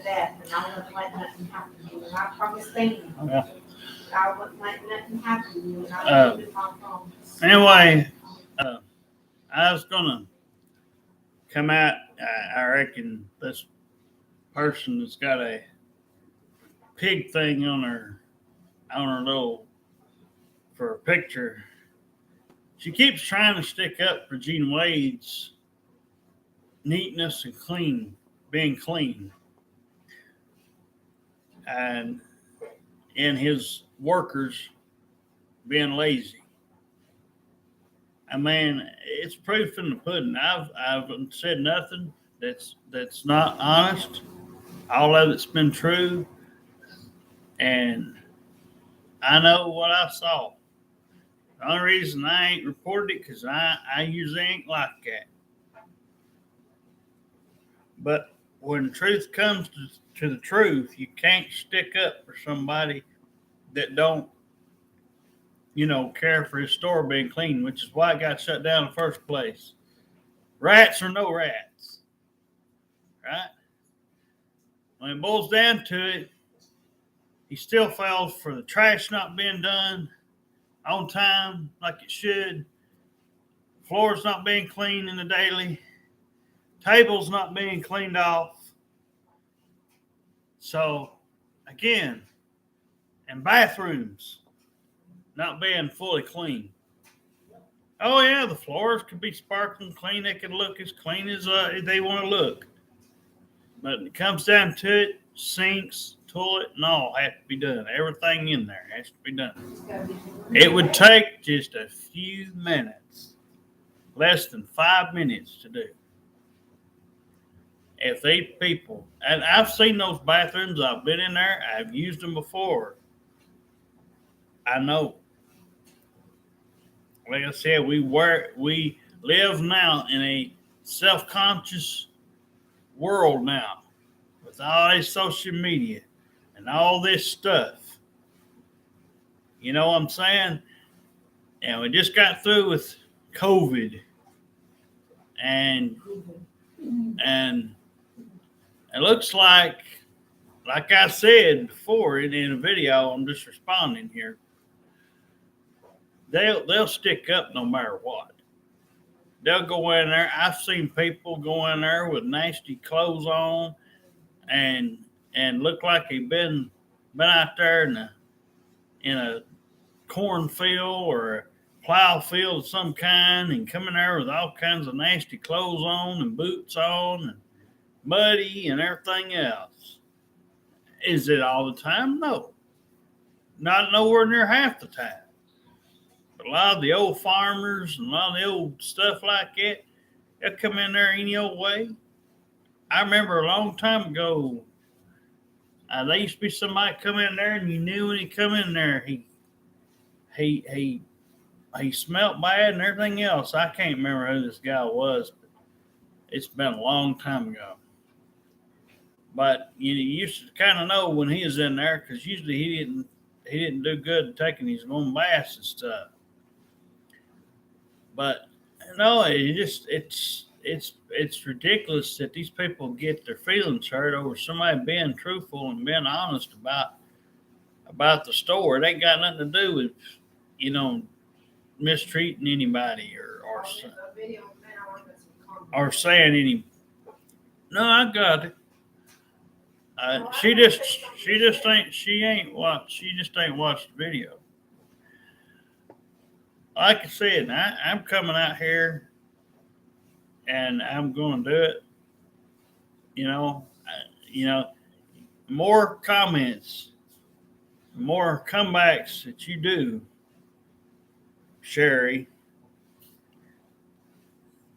to that, and I wouldn't let nothing happen to you, and I promised them, Yeah. I wouldn't let nothing happen to you, and I keep my promise. Anyway, I was gonna come out. I reckon this person that's got a pig thing on her little for a picture. She keeps trying to stick up for Gene Wade's neatness and being clean, and his workers being lazy. I mean, it's proof in the pudding. I've said nothing that's not honest. All of it's been true, and I know what I saw. The only reason I ain't reported it because I usually ain't like that. But when truth comes to the truth, you can't stick up for somebody that don't, care for his store being clean, which is why it got shut down in the first place. Rats or no rats, right? When it boils down to it, he still falls for the trash not being done on time like it should, floors not being cleaned in the daily, tables not being cleaned off. So, again, and bathrooms not being fully clean. Oh, yeah, the floors could be sparkling clean. They could look as clean as they want to look. But when it comes down to it, sinks, toilet, and all have to be done. Everything in there has to be done. It would take just a few minutes, less than 5 minutes to do. If these people, and I've seen those bathrooms, I've been in there, I've used them before. I know. Like I said, we live now in a self-conscious world now with all this social media and all this stuff. You know what I'm saying? And we just got through with COVID, and it looks like I said before in a video, I'm just responding here. They'll stick up no matter what. They'll go in there. I've seen people go in there with nasty clothes on and look like they've been out there in a cornfield or a plow field of some kind, and come in there with all kinds of nasty clothes on and boots on and muddy and everything else. Is it all the time? No. Not nowhere near half the time. But a lot of the old farmers and a lot of the old stuff like that, they'll come in there any old way. I remember a long time ago, there used to be somebody come in there, and you knew when he come in there, he smelled bad and everything else. I can't remember who this guy was, but it's been a long time ago. But you used to kind of know when he was in there, because usually he didn't do good taking his own baths and stuff. But no, it's ridiculous that these people get their feelings hurt over somebody being truthful and being honest about the store. It ain't got nothing to do with mistreating anybody or saying any. No, I got it. She just ain't watched the video. Like I said, I'm coming out here and I'm going to do it. More comments, more comebacks that you do, Sherry,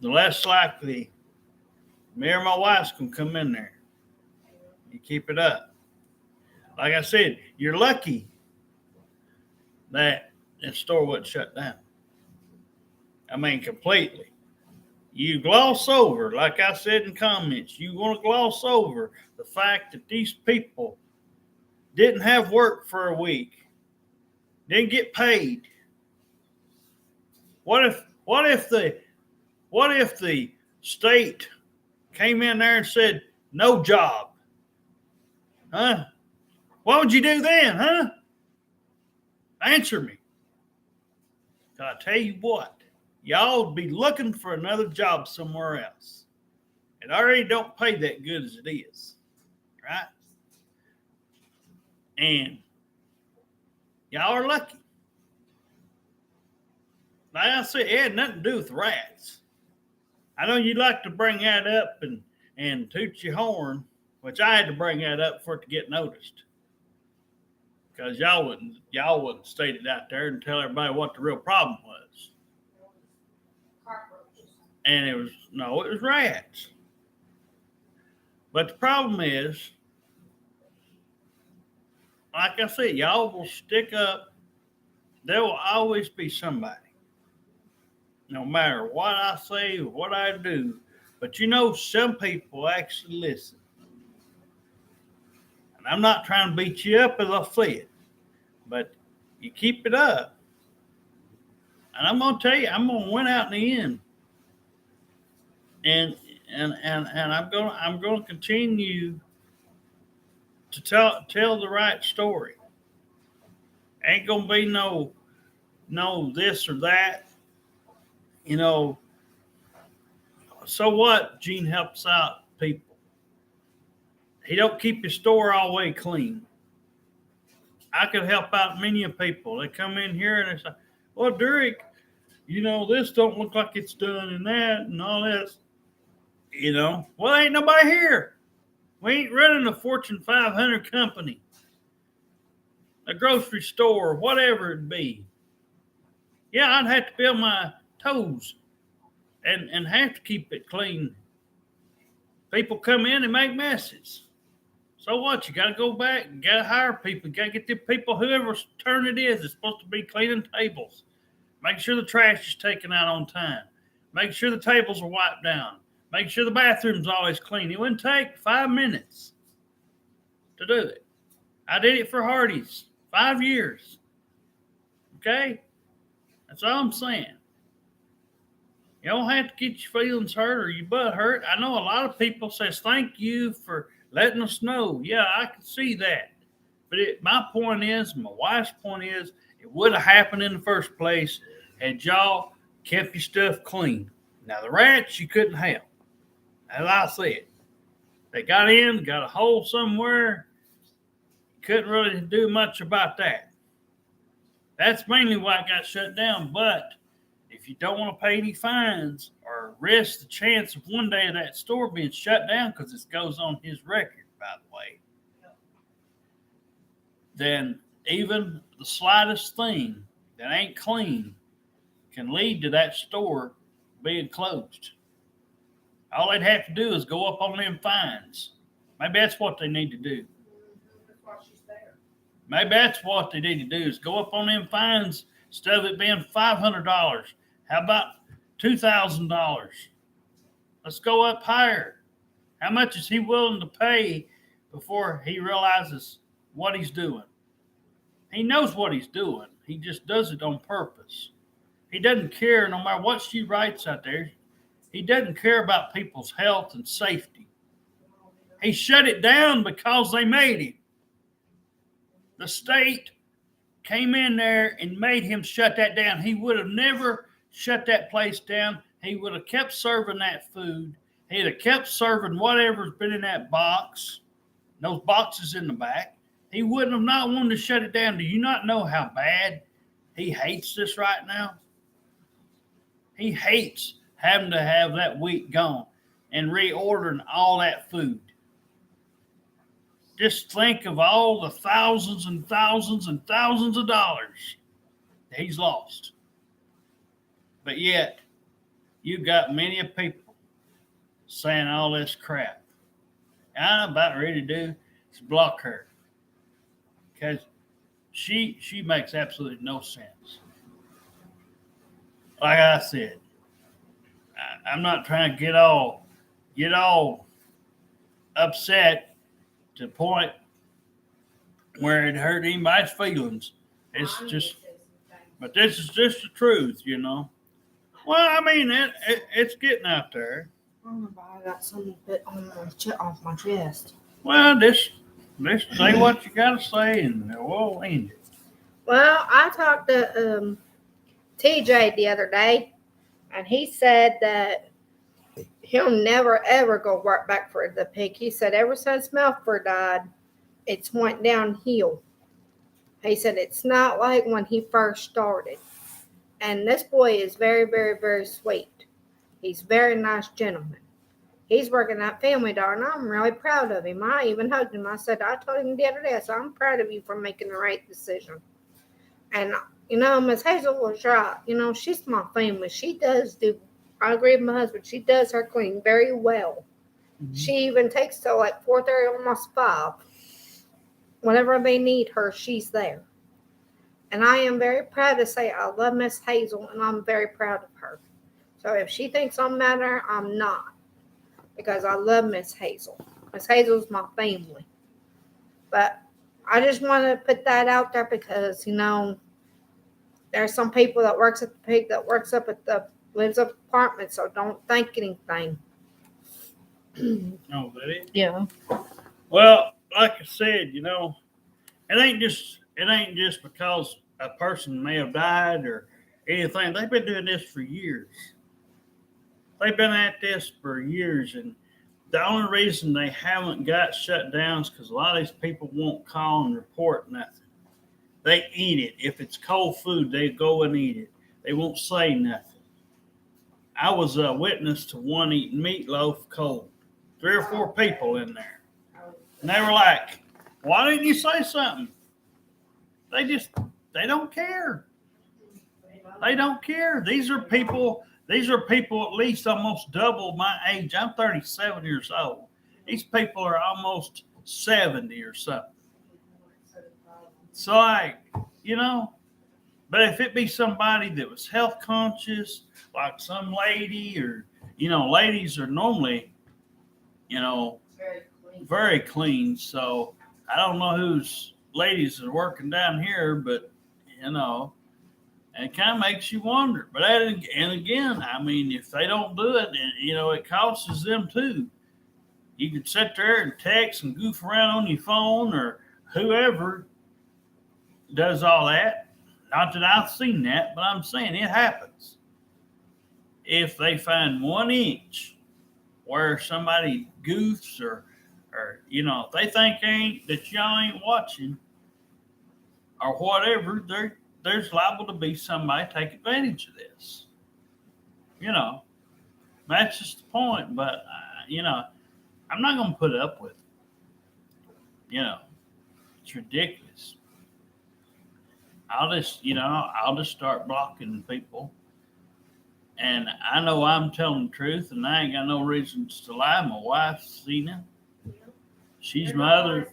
the less likely me or my wife's gonna come in there. You keep it up. Like I said, you're lucky that the store wasn't shut down. I mean, completely. You gloss over, like I said in comments, you want to gloss over the fact that these people didn't have work for a week, didn't get paid. What if the state came in there and said no job? Huh? What would you do then, huh? Answer me. I tell you what, y'all would be looking for another job somewhere else. It already don't pay that good as it is, right? And y'all are lucky. Like I said, it had nothing to do with rats. I know you like to bring that up and toot your horn, which I had to bring that up for it to get noticed. Because y'all wouldn't state it out there and tell everybody what the real problem was. Cockroaches. And it was rats. But the problem is, like I said, y'all will stick up. There will always be somebody. No matter what I say, what I do. But you know, some people actually listen. And I'm not trying to beat you up, as I said. But you keep it up. And I'm gonna tell you, I'm gonna win out in the end. And I'm gonna continue to tell the right story. Ain't gonna be no this or that. You know, so what? Gene helps out people. He don't keep his store all the way clean. I could help out many people. They come in here and they say, well, Derek, you know, this don't look like it's done and that and all this. You know, well, ain't nobody here. We ain't running a Fortune 500 company, a grocery store, whatever it be. Yeah, I'd have to be on my toes and have to keep it clean. People come in and make messes. So what? You got to go back. You got to hire people. You got to get the people, whoever's turn it is supposed to be cleaning tables. Make sure the trash is taken out on time. Make sure the tables are wiped down. Make sure the bathroom's always clean. It wouldn't take 5 minutes to do it. I did it for Hardee's 5 years. Okay? That's all I'm saying. You don't have to get your feelings hurt or your butt hurt. I know a lot of people says, thank you for letting us know. Yeah, I can see that. But my point is, my wife's point is, it would have happened in the first place had y'all kept your stuff clean. Now, the rats, you couldn't help. As I said, they got in, got a hole somewhere. Couldn't really do much about that. That's mainly why it got shut down. But if you don't want to pay any fines or risk the chance of one day of that store being shut down, because this goes on his record, by the way, then even the slightest thing that ain't clean can lead to that store being closed. All they'd have to do is go up on them fines. Maybe that's what they need to do. That's why she's there. Maybe that's what they need to do is go up on them fines instead of it being $500. How about $2,000? Let's go up higher. How much is he willing to pay before he realizes what he's doing? He knows what he's doing. He just does it on purpose. He doesn't care no matter what she writes out there. He doesn't care about people's health and safety. He shut it down because they made him. The state came in there and made him shut that down. He would have never shut that place down. He would have kept serving that food. He'd have kept serving whatever's been in that box, those boxes in the back. He wouldn't have not wanted to shut it down. Do you not know how bad he hates this right now? He hates having to have that week gone and reordering all that food. Just think of all the thousands and thousands and thousands of dollars that he's lost. But yet, you've got many people saying all this crap. And I'm about ready to do is block her. Because she makes absolutely no sense. Like I said, I'm not trying to get all upset to the point where it hurt anybody's feelings. It's just, but this is just the truth, you know. Well, I mean, it's getting out there. I remember I got some bit on my off my chest. Well, this Just say what you gotta say, and we'll end it. Well, I talked to TJ the other day, and he said that he'll never ever go work back for the pig. He said ever since Melford died, it's went downhill. He said it's not like when he first started. And this boy is very, very, very sweet. He's a very nice gentleman. He's working at Family Dollar, and I'm really proud of him. I even hugged him. I told him the other day, I said, I'm proud of you for making the right decision. And, Miss Hazel was right. She's my family. I agree with my husband, she does her cleaning very well. Mm-hmm. She even takes till like 4:30, almost 5. Whenever they need her, she's there. And I am very proud to say I love Miss Hazel, and I'm very proud of her. So if she thinks I'm mad at her, I'm not. Because I love Miss Hazel. Miss Hazel's my family. But I just want to put that out there because, there's some people that works at the pig that lives up at apartment, so don't think anything. Oh, that it? Yeah. Well, like I said, it ain't just because a person may have died or anything. They've been doing this for years. They've been at this for years, and the only reason they haven't got shut down is because a lot of these people won't call and report nothing. They eat it. If it's cold food, they go and eat it. They won't say nothing. I was a witness to one eating meatloaf cold. 3 or 4 people in there. And they were like, why didn't you say something? They don't care. They don't care. These are people at least almost double my age. I'm 37 years old. These people are almost 70 or something. So but if it be somebody that was health conscious, like some lady or, ladies are normally, very clean. So I don't know whose ladies are working down here, but, it kind of makes you wonder. But and again, if they don't do it, it costs them too. You could sit there and text and goof around on your phone or whoever does all that. Not that I've seen that, but I'm saying it happens. If they find 1 inch where somebody goofs or if they think that y'all ain't watching or whatever, there's liable to be somebody take advantage of this. That's just the point. But, I'm not going to put up with it. It's ridiculous. I'll just start blocking people. And I know I'm telling the truth, and I ain't got no reasons to lie. My wife's seen it. She's my other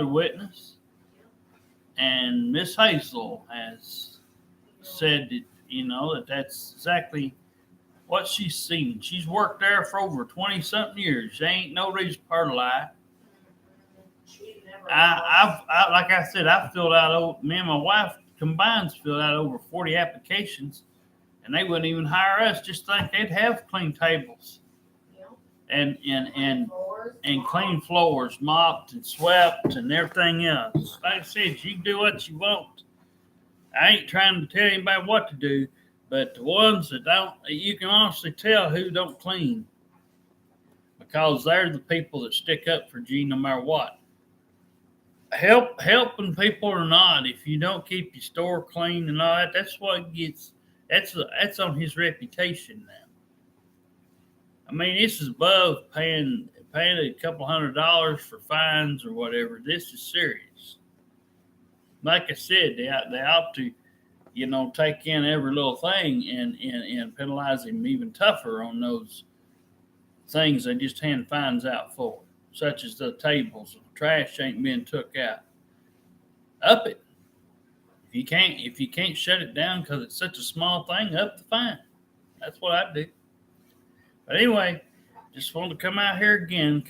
witness. And Miss Hazel has said that that's exactly what she's seen. She's worked there for over 20-something years. There ain't no reason for her to lie. Like I said, me and my wife combined filled out over 40 applications, and they wouldn't even hire us. Just think they'd have clean tables, and clean floors, mopped and swept, and everything else. Like I said, you can do what you want. I ain't trying to tell anybody what to do, but the ones that don't, you can honestly tell who don't clean, because they're the people that stick up for G no matter what. Helping people or not, if you don't keep your store clean and all that, that's what gets. That's on his reputation now. This is above paying a couple $100 for fines or whatever. This is serious. Like I said, they ought to, take in every little thing and penalize him even tougher on those things they just hand fines out for, such as the tables. Trash ain't being took out. Up it. If you can't shut it down because it's such a small thing, up the fine. That's what I do. But anyway, just wanted to come out here again,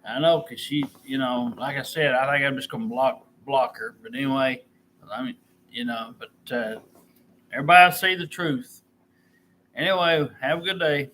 I know, because she, like I said, I think I'm just going to block her. But anyway, everybody see the truth. Anyway, have a good day.